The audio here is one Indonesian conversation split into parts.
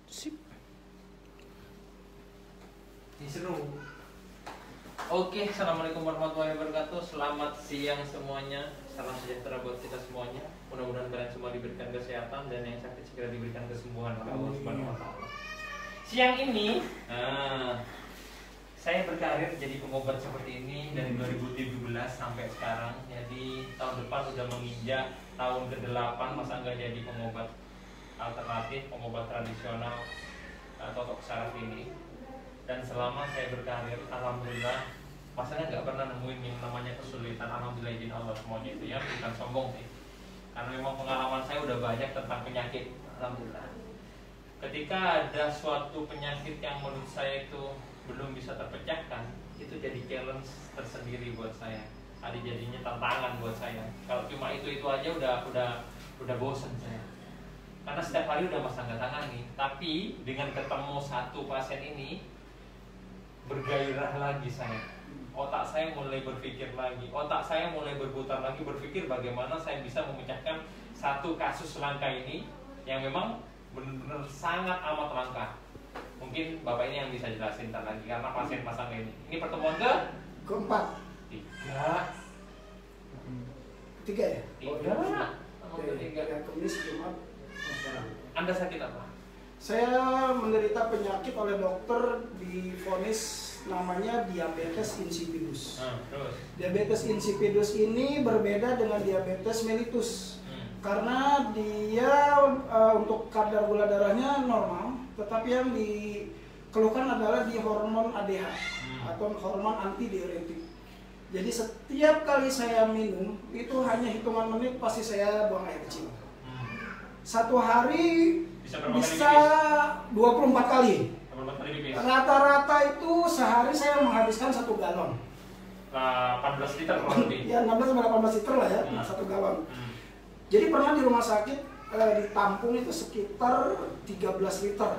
Sip. Ini seru. Oke, assalamualaikum warahmatullahi wabarakatuh. Selamat siang semuanya. Salam sejahtera buat kita semuanya. Mudah-mudahan kalian semua diberikan kesehatan dan yang sakit segera diberikan kesembuhan oleh Allah Subhanahu wa taala. Siang ini, saya berkarir jadi pengobat seperti ini dari 2017 sampai sekarang. Jadi tahun depan sudah menginjak tahun ke-8, masa enggak jadi pengobat alternatif, pengobat tradisional atau saraf ini. Dan selama saya berkarir, alhamdulillah, masanya nggak pernah nemuin yang namanya kesulitan. Alhamdulillah izin Allah semuanya itu ya, bukan sombong sih. Karena memang pengalaman saya udah banyak tentang penyakit, alhamdulillah. Ketika ada suatu penyakit yang menurut saya itu belum bisa terpecahkan, itu jadi challenge tersendiri buat saya. Ada jadinya tantangan buat saya. Kalau cuma itu aja udah bosen saya. Karena setiap hari udah mas tangga tangani. Tapi dengan ketemu satu pasien ini, bergairah lagi saya. Otak saya mulai berpikir lagi. Otak saya mulai berputar lagi, berpikir bagaimana saya bisa memecahkan satu kasus langka ini yang memang benar-benar sangat amat langka. Mungkin Bapak ini yang bisa jelasin ntar lagi karena pasien pasang ini. Ini pertemuan keempat. Ketiga ya? Tiga. Kamis, Jumat, sekarang. Anda sakit apa? Saya menderita penyakit oleh dokter divonis namanya diabetes insipidus. Terus? Diabetes insipidus ini berbeda dengan diabetes mellitus. Karena dia untuk kadar gula darahnya normal, tetapi yang dikeluhkan adalah di hormon ADH atau hormon anti diuretik. Jadi setiap kali saya minum itu hanya hitungan menit pasti saya buang air kecil. Satu hari bisa 24 kali. Rata-rata itu sehari saya menghabiskan 1 galon. 18 liter kurang lebih. Ya 16-18 liter lah ya, 1 galon. Jadi pernah di rumah sakit ditampung itu sekitar 13 liter.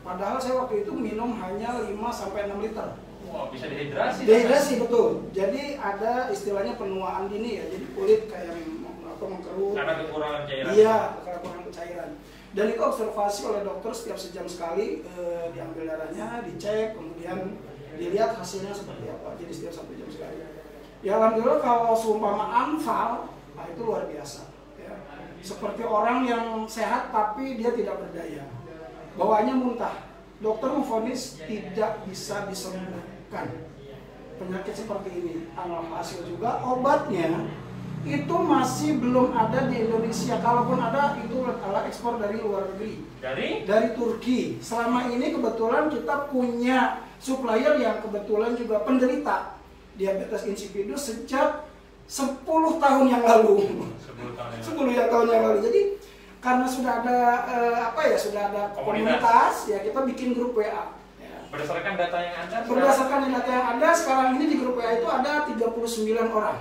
Padahal saya waktu itu minum hanya 5-6 liter. Wah, bisa dehidrasi. Dehidrasi betul. Jadi ada istilahnya penuaan dini ya. Jadi kulit kayak mengkerut. Karena kekurangan cairan. Iya, karena kekurangan cairan. Dan itu observasi oleh dokter setiap sejam sekali, diambil darahnya, dicek, kemudian dilihat hasilnya seperti apa. Jadi setiap 1 jam sekali. Ya alhamdulillah kalau seumpama anfal, nah itu luar biasa. Ya. Seperti orang yang sehat tapi dia tidak berdaya. Bawaannya muntah. Dokter memvonis tidak bisa disembuhkan penyakit seperti ini. Alhasil juga obatnya itu masih belum ada di Indonesia. Kalaupun ada, itu adalah ekspor dari luar negeri. Dari Turki. Selama ini kebetulan kita punya supplier yang kebetulan juga penderita diabetes insipidus sejak 10 tahun yang lalu. 10 tahun yang lalu. Jadi karena sudah ada sudah ada komunitas, ya kita bikin grup WA. Ya. Berdasarkan data yang ada. Berdasarkan data yang ada, sekarang ini di grup WA itu ada 39 orang.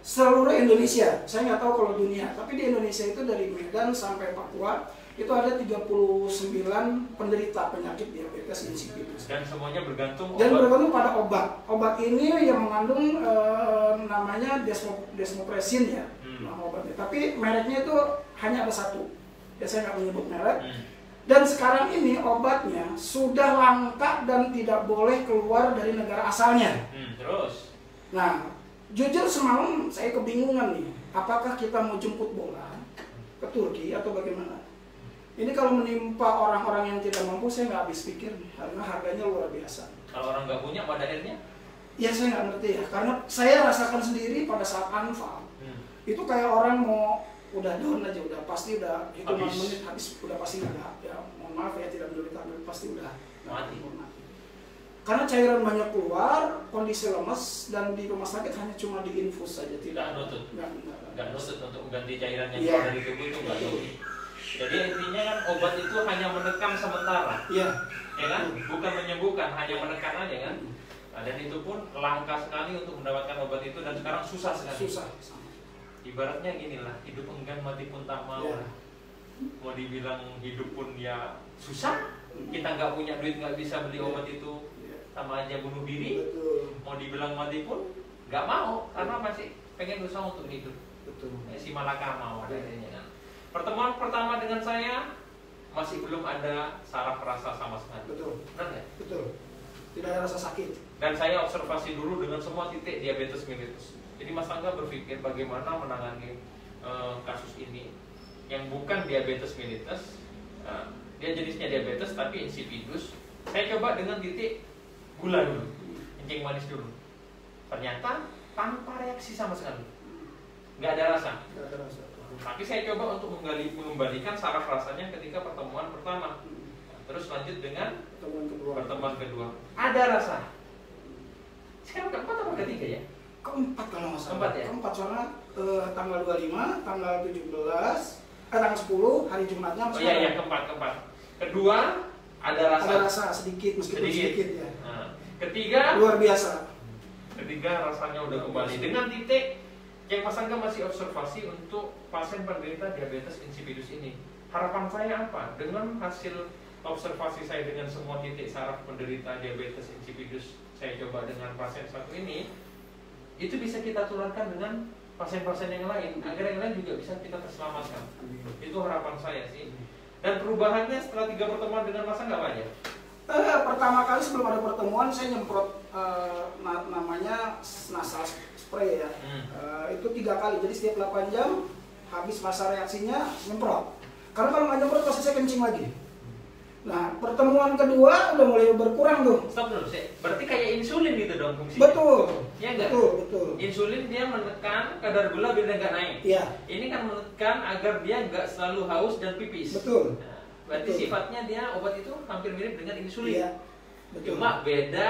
Seluruh Indonesia, saya nggak tahu kalau dunia, tapi di Indonesia itu dari Medan sampai Papua itu ada 39 penderita penyakit diabetes insipidus. Dan semuanya bergantung pada obat. Obat ini yang mengandung namanya desmopresin ya, nama obatnya. Tapi mereknya itu hanya ada satu. Ya saya nggak menyebut merek. Dan sekarang ini obatnya sudah langka dan tidak boleh keluar dari negara asalnya. Terus? Nah, jujur semalam saya kebingungan nih, apakah kita mau jemput bola ke Turki atau bagaimana? Ini kalau menimpa orang-orang yang tidak mampu, saya nggak habis pikir nih, karena harganya luar biasa. Kalau orang nggak punya, pada akhirnya? Ya saya nggak ngerti ya, karena saya rasakan sendiri pada saat anfal. Itu kayak orang mau udah down aja, udah pasti udah hitungan menit habis, udah pasti udah, ya mohon maaf ya tidak menderita, pasti udah mati. Karena cairan banyak keluar, kondisi lemes, dan di rumah sakit hanya cuma diinfus saja, tidak nutut. Nggak nutut untuk mengganti cairan yang keluar dari tubuh itu nggak nutut. Jadi intinya kan obat itu hanya menekan sementara, ya kan? Bukan menyembuhkan, hanya menekan aja kan? Nah, dan itu pun langka sekali untuk mendapatkan obat itu dan sekarang susah sekali. Susah. Ibaratnya gini lah, hidup enggan mati pun tak mau. Mau dibilang hidup pun ya susah. Kita nggak punya duit, nggak bisa beli obat itu, sama aja bunuh diri. Mau dibilang mati pun nggak mau karena masih pengen usaha untuk hidup. Si malakama adanya kan. Pertemuan pertama dengan saya masih belum ada saraf rasa sama sekali. Betul. Benar nggak? Betul. Tidak ada rasa sakit. Dan saya observasi dulu dengan semua titik diabetes mellitus. Jadi Mas Angga berpikir bagaimana menangani kasus ini yang bukan diabetes mellitus, dia jenisnya diabetes tapi insipidus. Saya coba dengan titik gula dulu, kencing manis dulu. Ternyata tanpa reaksi sama sekali, nggak ada rasa. Tidak ada rasa. Tapi saya coba untuk mengembalikan saraf rasanya ketika pertemuan pertama. Terus lanjut dengan pertemuan kedua. Ada rasa. Sekarang keempat apa ketiga ya? Keempat kalau nggak salah. Keempat ya? Keempat soalnya tanggal 25, tanggal 17, tanggal 10 hari Jumatnya. Oh iya keempat. Kedua ada rasa. Ada rasa sedikit meskipun sedikit ya. Nah, ketiga luar biasa. Ketiga rasanya udah kembali dengan titik yang Mas Angga masih observasi untuk pasien penderita diabetes insipidus ini. Harapan saya apa? Dengan hasil observasi saya dengan semua titik saraf penderita diabetes insipidus saya coba dengan pasien satu ini, itu bisa kita tularkan dengan pasien-pasien yang lain agar yang lain juga bisa kita terselamatkan. Itu harapan saya sih. Dan perubahannya setelah 3 pertemuan dengan Mas Angga apa aja? Pertama kali sebelum ada pertemuan saya nyemprot namanya nasal spray ya. Itu 3 kali, jadi setiap 8 jam habis masa reaksinya nyemprot. Karena kalau nggak nyemprot pasti saya kencing lagi. Nah, pertemuan kedua udah mulai berkurang tuh. Stop dulu, berarti kayak insulin gitu dong fungsinya? Betul. Ya enggak? Betul. Insulin dia menekan kadar gula biar dia nggak naik. Iya. Ini kan menekan agar dia nggak selalu haus dan pipis. Betul. Nah, berarti Betul. sifatnya dia obat itu hampir mirip dengan insulin. Iya. Betul. Cuma beda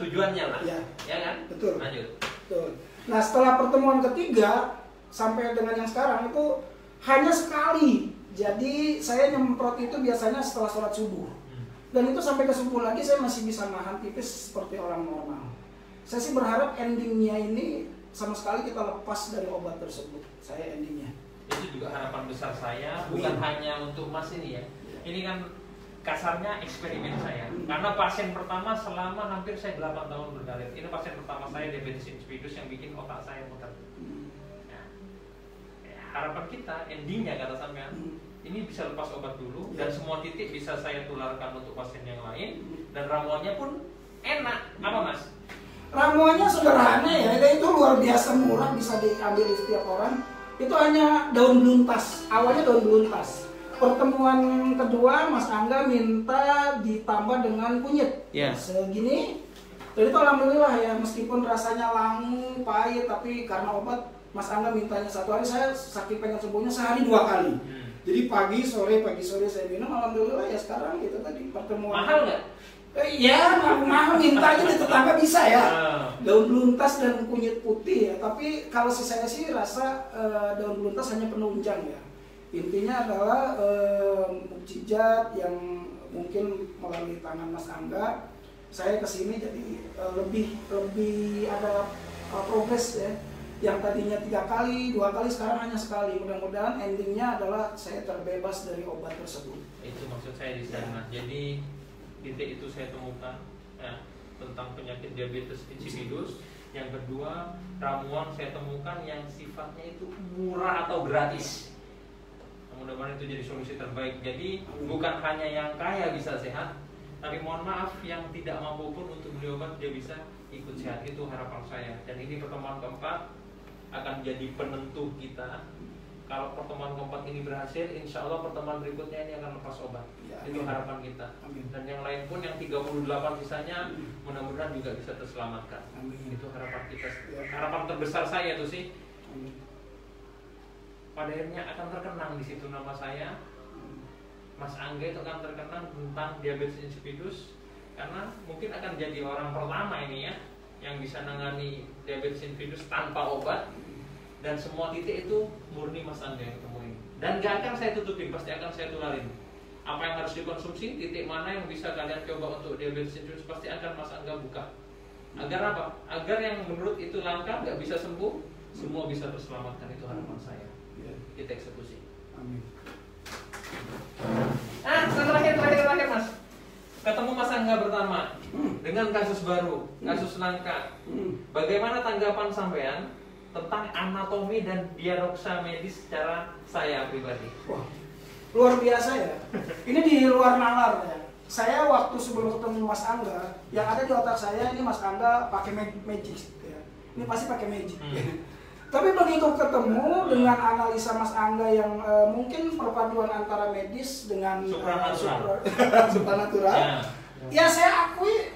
tujuannya lah. Iya. Ya kan? Betul. Lanjut. Betul. Nah, setelah pertemuan ketiga sampai dengan yang sekarang itu hanya sekali. Jadi saya nyemprot itu biasanya setelah sholat subuh. Dan itu sampai ke subuh lagi saya masih bisa nahan pipis seperti orang normal. Saya sih berharap endingnya ini sama sekali kita lepas dari obat tersebut. Saya endingnya. Itu juga harapan besar saya, bukan hanya untuk Mas ini ya. Ini kan kasarnya eksperimen saya. Karena pasien pertama selama hampir saya 8 tahun berkarir. Ini pasien pertama saya diabetes insipidus yang bikin otak saya muter. Harapan kita endingnya kata sampean ini bisa lepas obat dulu dan semua titik bisa saya tularkan untuk pasien yang lain dan ramuannya pun enak. Apa Mas? Ramuannya sederhana ya, itu luar biasa murah, bisa diambil di setiap orang. Itu hanya daun beluntas, awalnya daun beluntas. Pertemuan kedua Mas Angga minta ditambah dengan kunyit segini. Dan itu alhamdulillah ya, meskipun rasanya langu, pahit, tapi karena obat Mas Angga mintanya 1 hari, saya saking pengen sembuhnya sehari 2 kali. Jadi pagi sore saya minum, alhamdulillah ya sekarang gitu tadi pertemuan. Mahal nggak? Iya, mahal mintanya di tetangga bisa ya. Daun beluntas dan kunyit putih ya. Tapi kalau saya sih rasa daun beluntas hanya penunjang ya. Intinya adalah mukjizat yang mungkin melalui tangan Mas Angga saya kesini jadi lebih ada progres ya. Yang tadinya 3 kali, 2 kali, sekarang hanya sekali. Mudah-mudahan endingnya adalah saya terbebas dari obat tersebut. Itu maksud saya di sana. Jadi titik itu saya temukan ya, tentang penyakit diabetes insipidus. Yang kedua, ramuan saya temukan yang sifatnya itu murah atau gratis. Mudah-mudahan itu jadi solusi terbaik. Jadi bukan hanya yang kaya bisa sehat, tapi mohon maaf yang tidak mampu pun untuk beli obat dia bisa ikut sehat. Itu harapan saya. Dan ini pertemuan keempat akan jadi penentu kita. Kalau pertemuan keempat ini berhasil, insya Allah pertemuan berikutnya ini akan lepas obat. Ya, itu harapan kita. Amin. Dan yang lain pun yang 38 sisanya mudah-mudahan juga bisa terselamatkan. Amin. Itu harapan kita. Harapan terbesar saya itu sih. Amin. Pada akhirnya akan terkenang di situ nama saya. Mas Angga itu akan terkenang tentang diabetes insipidus karena mungkin akan jadi orang pertama ini ya yang bisa nangani diabetes insipidus tanpa obat. Dan semua titik itu murni Mas Angga yang temuin. Dan gak akan saya tutupin, pasti akan saya tularin. Apa yang harus dikonsumsi, titik mana yang bisa kalian coba untuk diabetes insipidus, pasti akan Mas Angga buka. Agar apa? Agar yang menurut itu langka, gak bisa sembuh, semua bisa terselamatkan. Itu harapan saya. Kita eksekusi. Amin. Terakhir Mas. Ketemu Mas Angga pertama dengan kasus baru, kasus langka. Bagaimana tanggapan sampean tentang anatomi dan diagnosa medis secara saya pribadi? Wah, luar biasa ya. Ini di luar nalar ya. Saya waktu sebelum ketemu Mas Angga, yang ada di otak saya ini Mas Angga pakai magic ya. Ini pasti pakai magic. Tapi begitu ketemu dengan analisa Mas Angga yang mungkin perpaduan antara medis dengan supranatural, ya saya akui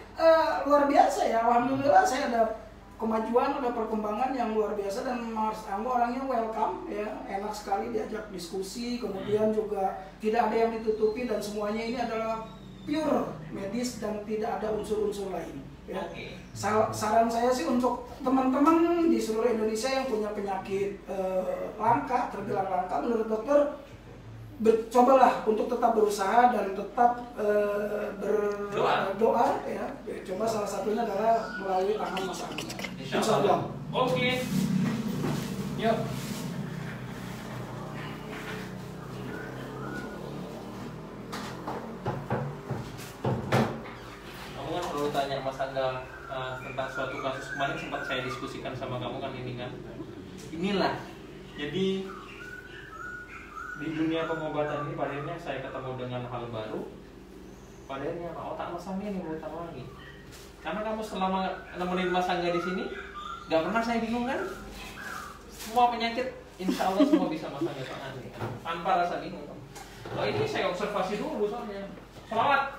luar biasa ya. Alhamdulillah saya ada kemajuan, ada perkembangan yang luar biasa, dan Mas Angga orangnya welcome ya, enak sekali diajak diskusi, kemudian juga tidak ada yang ditutupi dan semuanya ini adalah pure medis dan tidak ada unsur-unsur lain ya. Saran saya sih untuk teman-teman di seluruh Indonesia yang punya penyakit langka, terbilang langka menurut dokter, cobalah untuk tetap berusaha dan tetap berdoa ya. Coba salah satunya adalah melalui tangan Mas Angga. Insyaallah. Oke. Yuk. Kamu kan perlu tanya Mas Angga tentang suatu kasus kemarin sempat saya diskusikan sama kamu kan ini kan. Inilah. Jadi di dunia pengobatan ini pada akhirnya saya ketemu dengan hal baru. Pada akhirnya otak Mas Angga ini muter lagi. Karena kamu selama nemenin Mas Angga di sini, nggak pernah saya bingung kan? Semua penyakit, insya Allah semua bisa Mas Angga tangani tanpa rasa bingung. Oh ini saya observasi dulu soalnya. Selawat.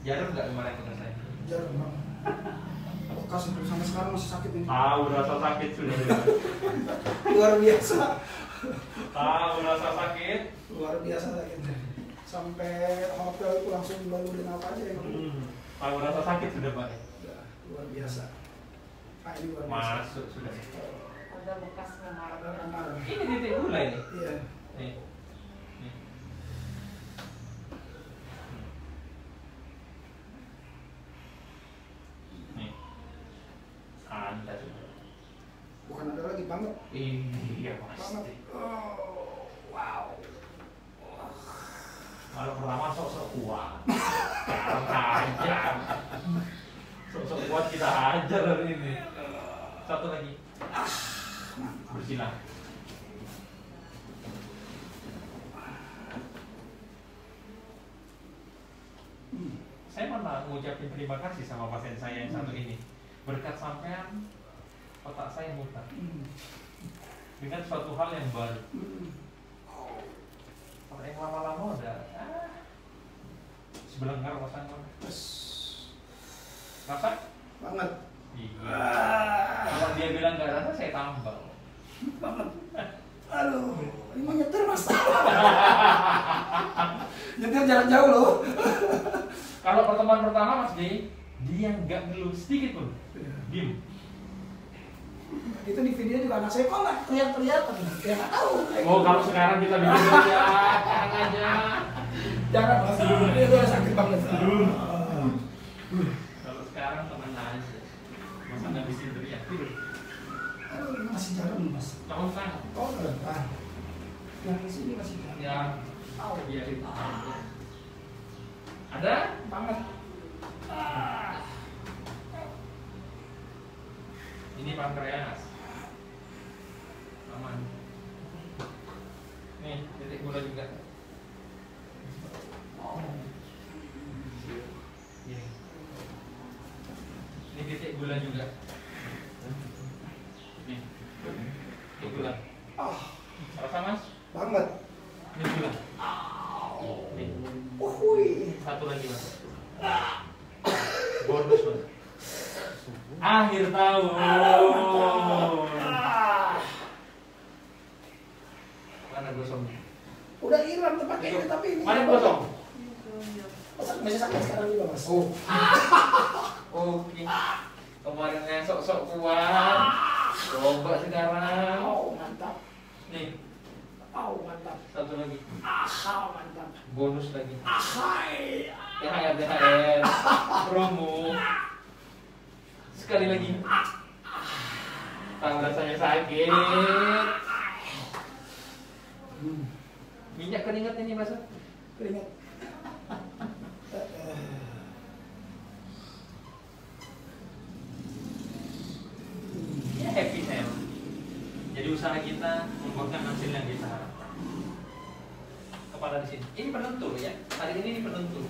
Jarum nggak kemarin kata saya? Jarum bang. Bekas itu sampai sekarang masih sakit ini. Tahu rasa sakit sudah. Luar biasa. Tahu rasa sakit. Luar biasa sakitnya. Sampai hotel itu langsung dibalurin apa aja ya. Tahu rasa sakit sudah Pak. Ya, luar biasa. Pak ini luar biasa. Masuk sudah. Ada bekas memar. Ini titik gula ini. Iya. Nih. Ada sudah. Bukan ada lagi banget. Iya Banget. pasti. Oh, wow. Kalau pertama sok-sok kuat. Sekarang hajar. Sok-sok kuat kita hajar hari ini. Satu lagi. Bersilah. Saya mana ngucapin terima kasih sama pasien saya yang satu ini. Berkat sampean, otak saya muter dengan suatu hal yang baru. Kalau yang lama-lama udah sebelenggar rasanya. Rasa? Banget. Iya. Kalau dia bilang nggak rasa, saya tambah. Banget. Aduh, ini mau nyetir mas. Nyetir jarak jauh loh. Kalau pertemuan pertama Mas J, dia nggak ngeluh sedikit pun. Diem. Itu di video juga anak saya kok nggak teriak-teriak, ya nggak tahu. Oh kalau sekarang kita bikin aja, sekarang aja. Jangan mas, dia udah sakit banget. Kalau sekarang teman aja, masa nggak bisa teriak tidur. Aduh, ini masih jarum mas. Kamu kan? Oh depan. Yang di sini masih jarum. Ya. Oh iya itu. Ada? Banget. Ini pankreas. Aman. Nih, titik gula juga. Ini titik gula juga. Nih, titik gula. Rasa Mas? Banget. Ini gula. Nih, satu lagi Mas. Bonus Mas. Akhir tahun. Mana gosongnya? Udah hilang tempat ini tapi ini. Mana gosong? Masih sakit sekarang juga mas. Oh. Oke. Kemarinnya sok-sok kuat. Coba sekarang. Oh mantap. Nih, Oh mantap. satu lagi. Mantap. Bonus lagi. Hai. THR promo. Sekali lagi. Tahu rasanya sakit. Minyak keringat ini masuk. Keringat. usaha kita membuahkan hasil yang kita harapkan. Kepala di sini. Ini penentu ya. Hari ini penentu.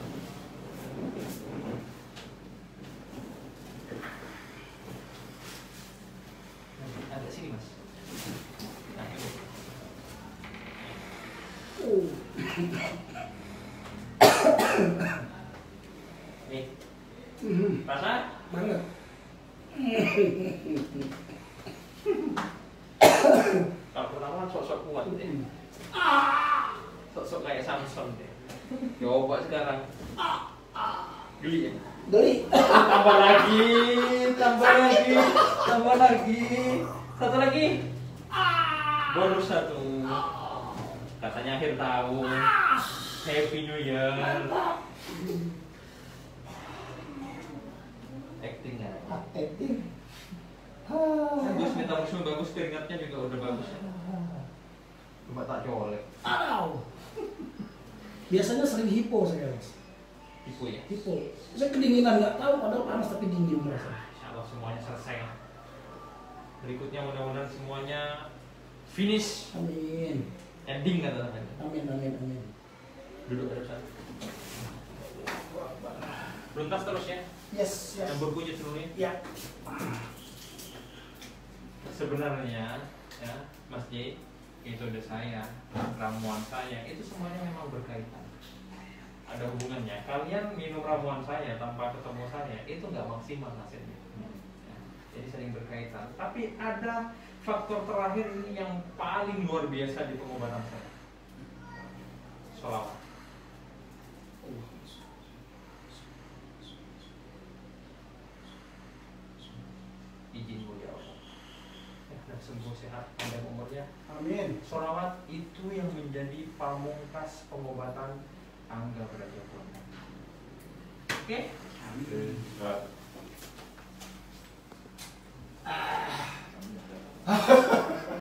Ada sini mas. Nah, ini. Nih. Rasa? Banget. Kalau pertama sosok kuat deh. Sosok kayak Samson deh. Coba sekarang. Geli ya? Geli. Tambah lagi, tambah lagi, tambah lagi. Satu lagi. Bonus satu. Katanya akhir tahun. Happy New Year. Acting ya. Acting. Bagus, metabolisme bagus, keringatnya juga udah bagus. Coba tak colek. Biasanya sering hipo saya, Mas. Hipo ya? Hipo. Saya kedinginan, nggak tahu padahal panas tapi dingin merasa. Insya Allah semuanya selesai. Berikutnya mudah-mudahan semuanya finish. Amin. Ending kata tadi. Amin, amin, amin. Duduk ada sana. Luntas terus ya. Yes, yes. Yang berkunyit seluruhnya. Ya. Sebenarnya ya Mas J, metode saya, ramuan saya itu semuanya memang berkaitan. Ada hubungannya. Kalian minum ramuan saya tanpa ketemu saya itu nggak maksimal hasilnya. Ya, jadi sering berkaitan. Tapi ada faktor terakhir ini yang paling luar biasa di pengobatan saya. Sholawat. Izin mulia Allah. Dan sembuh sehat panjang umurnya. Amin. Sholawat itu yang menjadi pamungkas pengobatan Angga Bradjapura. Oke? Amin.